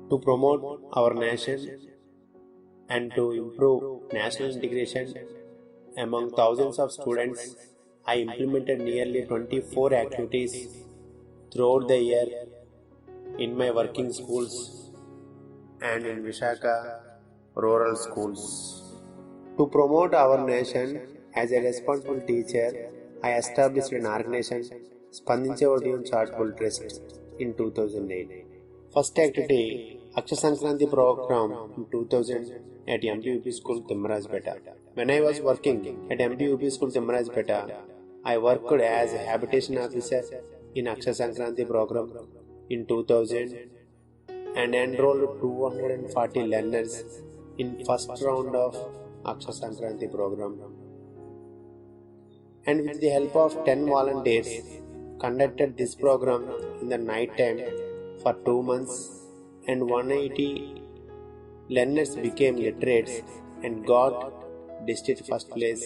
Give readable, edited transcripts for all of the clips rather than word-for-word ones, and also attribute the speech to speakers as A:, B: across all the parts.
A: To promote our nation and to improve national integration among thousands of students, I implemented nearly 24 activities throughout the year in my working schools and in Vishaka rural schools. To promote our nation as a responsible teacher, I established an organization, Spandinche Udayan Charitable Trust, in 2008. First activity, Aksha Sankranti program in 2000 at MPUP School, Timmarajpeta. When I was working at MPUP School, Timmarajpeta, I worked as a habitation officer in Aksha Sankranti program in 2000 and enrolled 240 learners in first round of Aksha Sankranti program. And with the help of 10 volunteers, conducted this program in the night time for 2 months, and 180 learners became literates and got district first place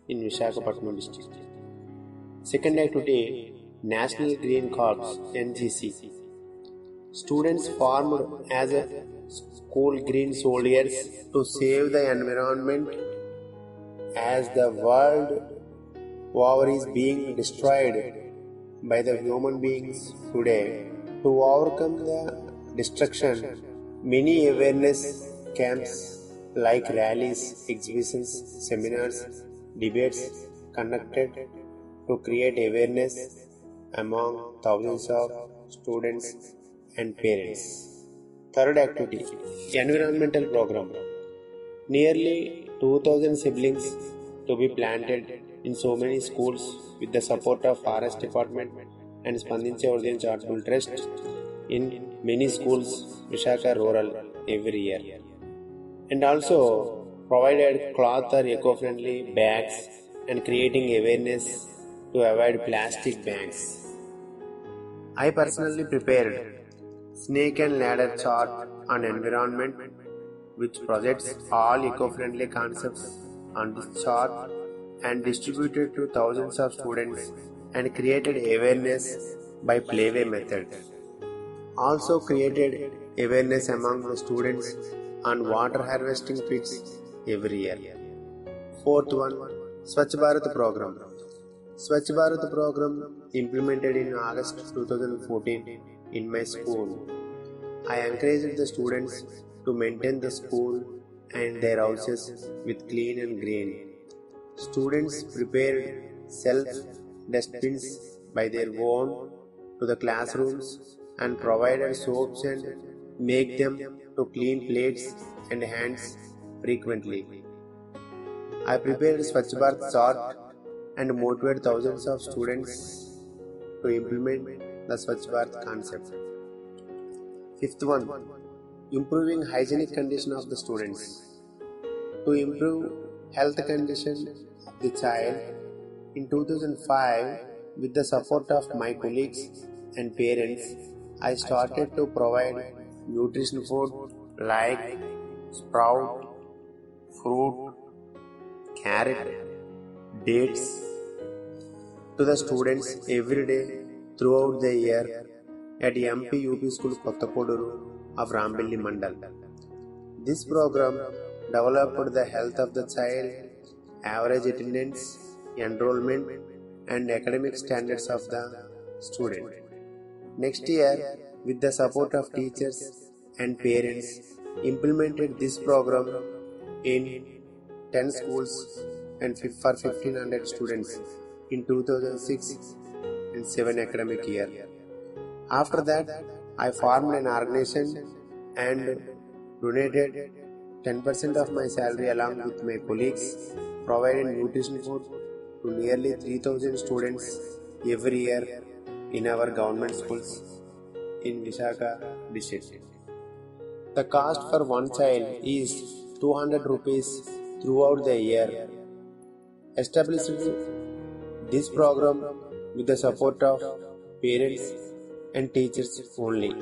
A: in Visakhapatnam district. Second activity, National Green Corps (NGC). Students formed as a school green soldiers to save the environment as the world over is being destroyed by the human beings today. To overcome the destruction, many awareness camps like rallies, exhibitions, seminars, debates conducted to create awareness among thousands of students and parents. Third activity, environmental program. Nearly 2000 siblings to be planted in so many schools with the support of Forest Department and Spandinche Udayan Charitable Trust in many schools, Vishaka rural, every year. And also provided cloth or eco-friendly bags and creating awareness to avoid plastic bags. I personally prepared Snake and Ladder chart on environment, which projects all eco-friendly concepts on this chart and distributed to thousands of students and created awareness by playway method. Also created awareness among the students on water harvesting pits every year. Fourth one, Swachh Bharat program. Swachh Bharat program implemented in August 2014 in my school. I encouraged the students to maintain the school and their houses with clean and green. Students prepared self-dustbins by their own to the classrooms and provided soaps and make them to clean plates and hands frequently. I prepared Swachh Bharat chart and motivated thousands of students to implement the Swachh Bharat concept. Fifth one, improving hygienic condition of the students. To improve health condition of the child, in 2005, with the support of my colleagues and parents, I started to provide nutrition food like sprout, fruit, carrot, dates to the students every day throughout the year at MPUP School Kottakoduru of Rambelli Mandal. This program developed the health of the child, average attendance, enrollment, and academic standards of the student. Next year, with the support of teachers and parents, implemented this program in 10 schools and for 1500 students in 2006 and 7 academic year. After that, I formed an organization and donated 10% of my salary along with my colleagues, providing nutrition food to nearly 3000 students every year in our government schools in Vishaka district. The cost for one child is 200 rupees throughout the year. Established this program with the support of parents and teachers only.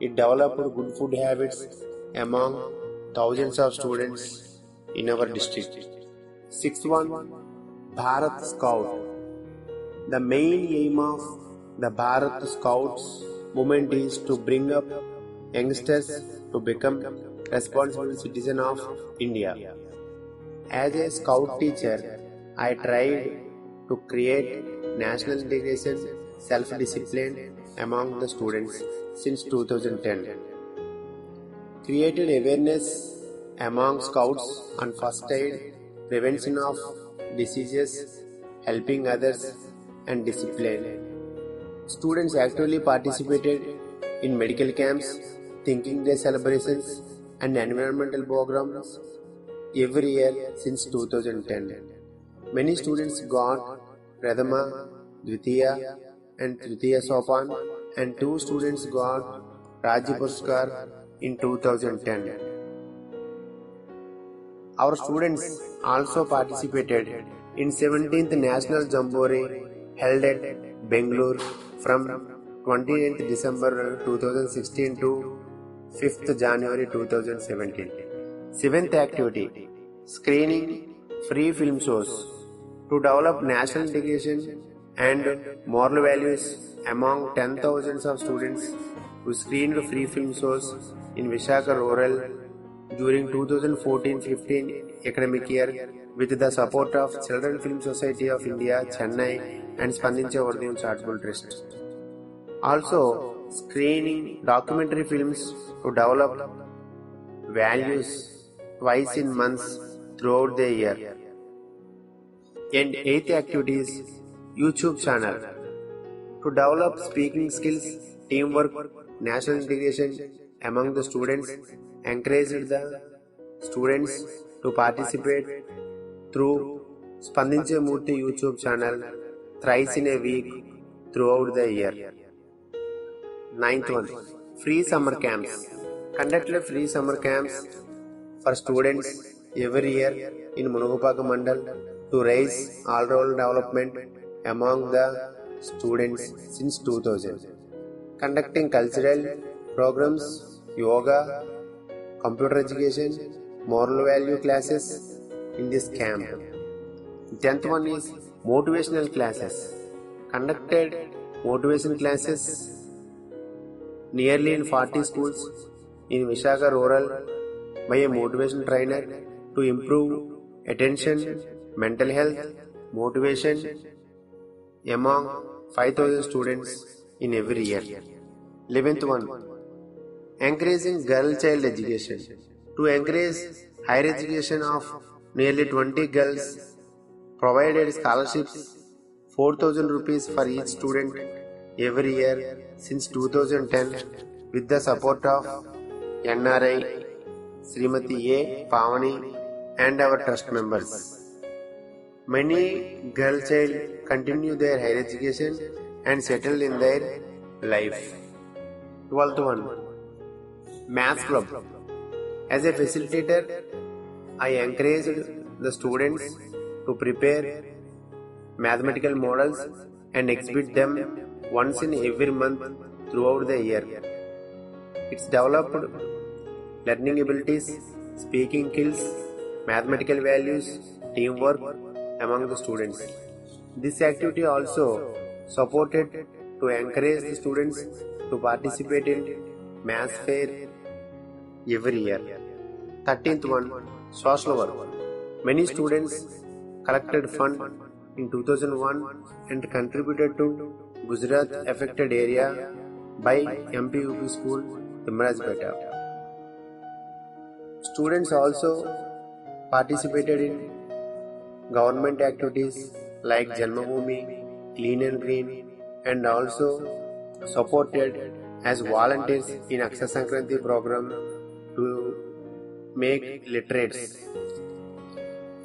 A: It developed good food habits among thousands of students in our district. Sixth one, Bharat Scout. The main aim of the Bharat Scouts movement is to bring up youngsters to become responsible citizens of India. As a scout teacher, I tried to create national integration, self-discipline among the students since 2010. Created awareness among scouts on first aid, prevention of diseases, helping others, and discipline. Students actively participated in medical camps, thinking day celebrations, and environmental programs every year since 2010. Many students got Prathama, Dvitiya, and Tritiya Sopan, and 2 students got Rajya Puraskar in 2010. Our students also participated in 17th National Jamboree held at Bangalore from 29th December 2016 to 5th January 2017. 7th activity, screening free film shows to develop national integration and moral values among 10,000s of students who screened free film shows in Vishaka Rural during 2014-15 academic year with the support of Children Film Society of India, Chennai and Spandinche Vardhayam Charitable Trust. Also, screening documentary films to develop values twice in months throughout the year. And 8th activities, YouTube channel to develop speaking skills, teamwork, national integration among the students, encouraged the students to participate through Spandinche Murthy YouTube channel thrice in a week throughout the year. 9th one, free summer camps. Conducted free summer camps for students every year in Munugapaka Mandal to raise all-round development among the students since 2000. Conducting cultural programs, yoga, computer education, moral value classes in this camp. 10th one is motivational classes. Conducted motivation classes nearly in 40 schools in Vishaka Rural by a motivation trainer to improve attention, mental health, motivation among 5,000 students in every year. 11th one, encouraging girl-child education. To encourage higher education of nearly 20 girls, provided scholarships 4,000 rupees for each student every year since 2010 with the support of NRI, Srimati A. Pavani and our trust members. Many girl child continue their higher education and settle in their life. 12th one, Maths Club. As a facilitator, I encouraged the students to prepare mathematical models and exhibit them once in every month throughout the year. It's developed learning abilities, speaking skills, mathematical values, teamwork among the students. This activity also supported to encourage the students to participate in maths fair every year. 13th one, social work. Many students collected fund in 2001 and contributed to Gujarat affected area by MPUP school Timrajpeta. Students also participated in government activities like Janmabhoomi, Clean and Green and also supported as volunteers in Akshaya Sankranti program to make literates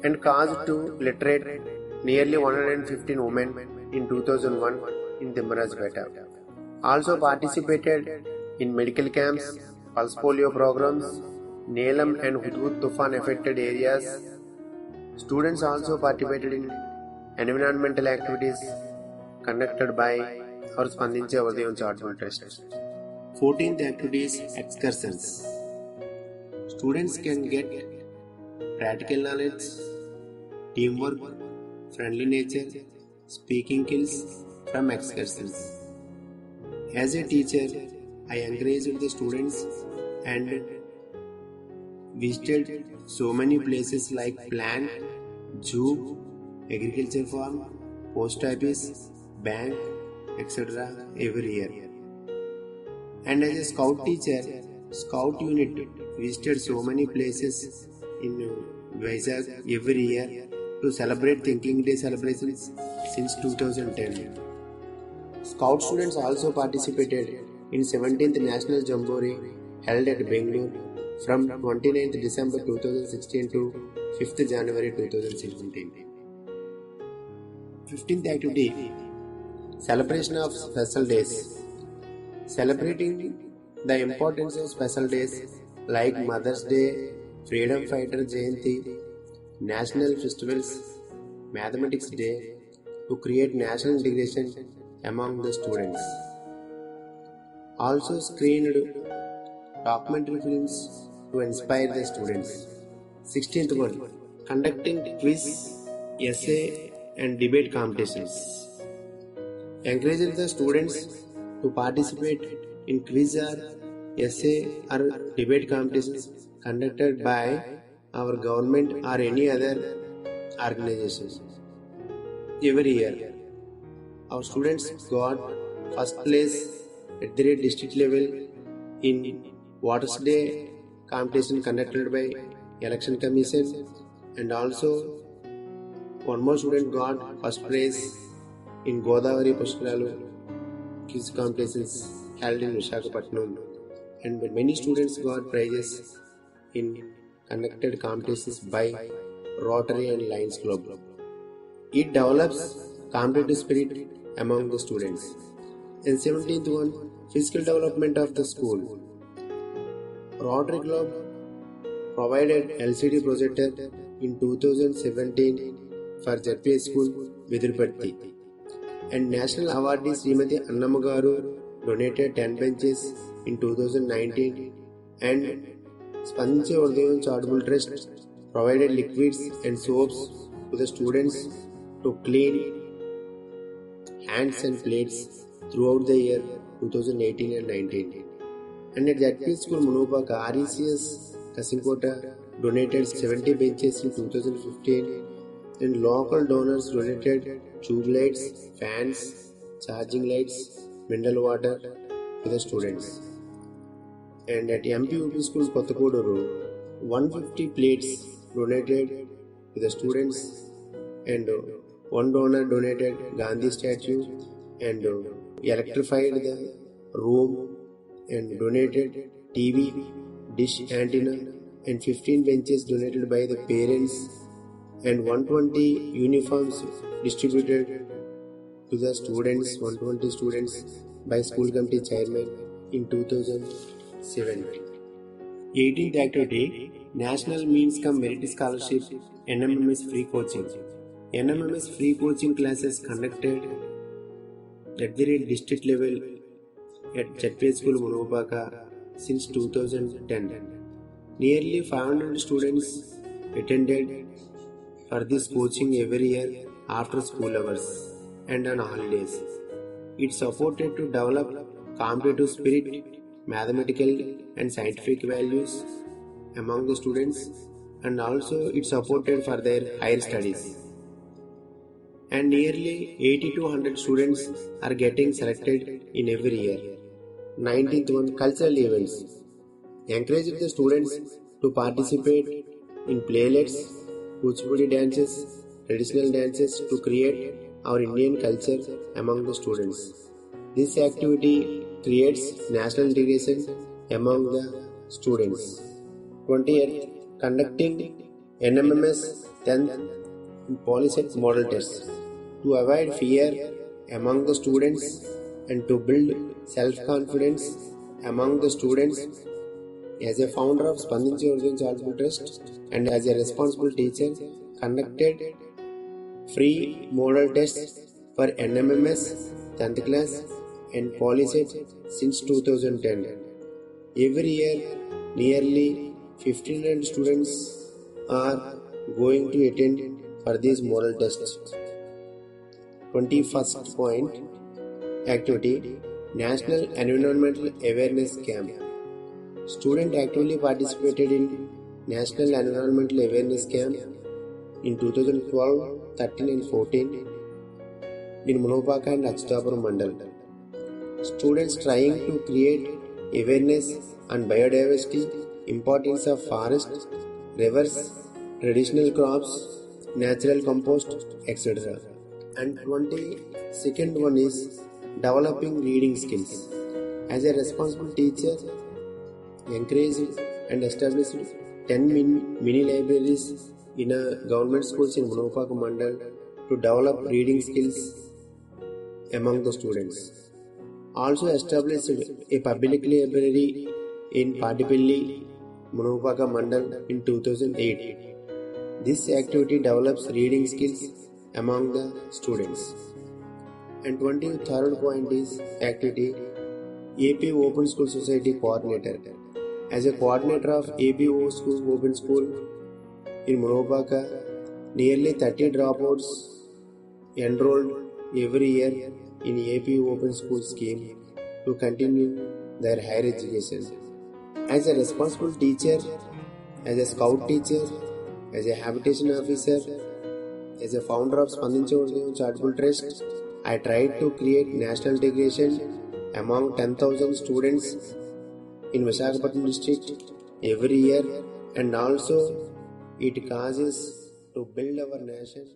A: and caused to literate nearly 115 women in 2001 in Timrajpeta. Also participated in medical camps, pulse polio programs, Nelam and Hudhud Tufan affected areas. Students also participated in environmental activities conducted by our Spandinche Vardhayam Charitable Trust. 14th activities, excursions. Students can get practical knowledge, teamwork, friendly nature, speaking skills from excursions. As a teacher, I encouraged the students and visited so many places like plant, zoo, agriculture farm, post office, bank, etc. every year. And as a scout teacher, scout unit visited so many places in Vizag every year to celebrate Thinking Day celebrations since 2010. Scout students also participated in 17th National Jamboree held at Bangalore from 29th December 2016 to 5th January 2017. 15th activity, celebration of special days. Celebrating the importance of special days like Mother's Day, Freedom Fighter Jayanti, national festivals, Mathematics Day to create national integration among the students. Also screened documentary films to inspire the students. 16th one, conducting quiz, essay and debate competitions. Encouraging the students to participate in quiz or essay or debate competitions conducted by our government or any other organizations. Every year, our students got first place at the district level in Waters Day competition conducted by Election Commission, and also one more student got first prize in Godavari Pushkaralu quiz competitions held in Visakhapatnam, and many students got prizes in conducted competitions by Rotary and Lions Club. It develops competitive spirit among the students. And 17th one, physical development of the school. Rotary Club provided LCD projector in 2017 for ZPS School Vidurpatti. And National Awardee Srimati Annamagaru donated 10 benches in 2019, and Spandinche Urdavam Charitable Trust provided liquids and soaps to the students to clean hands and plates throughout the year 2018 and 19. And at ZP School Munopaka, RECS Kasinkota donated 70 benches in 2015, and local donors donated tube lights, fans, charging lights, mineral water to the students. And at MPUP School Kottakoduru, 150 plates donated to the students, and one donor donated Gandhi statue and electrified the room and donated TV, dish antenna, and 15 benches donated by the parents, and 120 uniforms distributed to the students, 120 students by school committee chairman in 2007. 18th activity, National Means Cum Merit Scholarship, NMMS Free Coaching. NMMS free coaching classes conducted at the district level at ZPS School Munopaka since 2010. Nearly 500 students attended for this coaching every year after school hours and on holidays. It supported to develop competitive spirit, mathematical and scientific values among the students, and also it supported for their higher studies. And nearly 80 to 100 students are getting selected in every year. 19th one, cultural events. Encouraged the students to participate in playlets, Kuchipudi dances, traditional dances to create our Indian culture among the students. This activity creates national integration among the students. 20th, conducting NMMS 10th Polyset model tests to avoid fear among the students and to build self-confidence among the students. As a founder of Spandinche Urdavam Charitable Trust and as a responsible teacher, conducted free model tests for NMMS 10th class and Polyset since 2010. Every year, nearly 1,500 students are going to attend for these model tests. 21st point, activity, National Environmental Awareness Camp. Students actively participated in National Environmental Awareness Camp in 2012, 13 and 14 in Munopaka and Achutapuram Mandal. Students trying to create awareness on biodiversity, importance of forests, rivers, traditional crops, natural compost, etc. And 22nd one is developing reading skills. As a responsible teacher, encouraged and established 10 mini libraries in a government schools in Munopaka Mandal to develop reading skills among the students. Also established a public library in Padipalli, Munopaka Mandal in 2008. This activity develops reading skills among the students. And 23rd point is activity AP Open School Society Coordinator. As a coordinator of AP Open School in Munopaka, nearly 30 dropouts enrolled every year in AP Open School scheme to continue their higher education. As a responsible teacher, as a scout teacher, as a habitation officer, as a founder of Spandinche Charitable Trust, I tried to create national integration among 10,000 students in Visakhapatnam district every year, and also it causes to build our nation.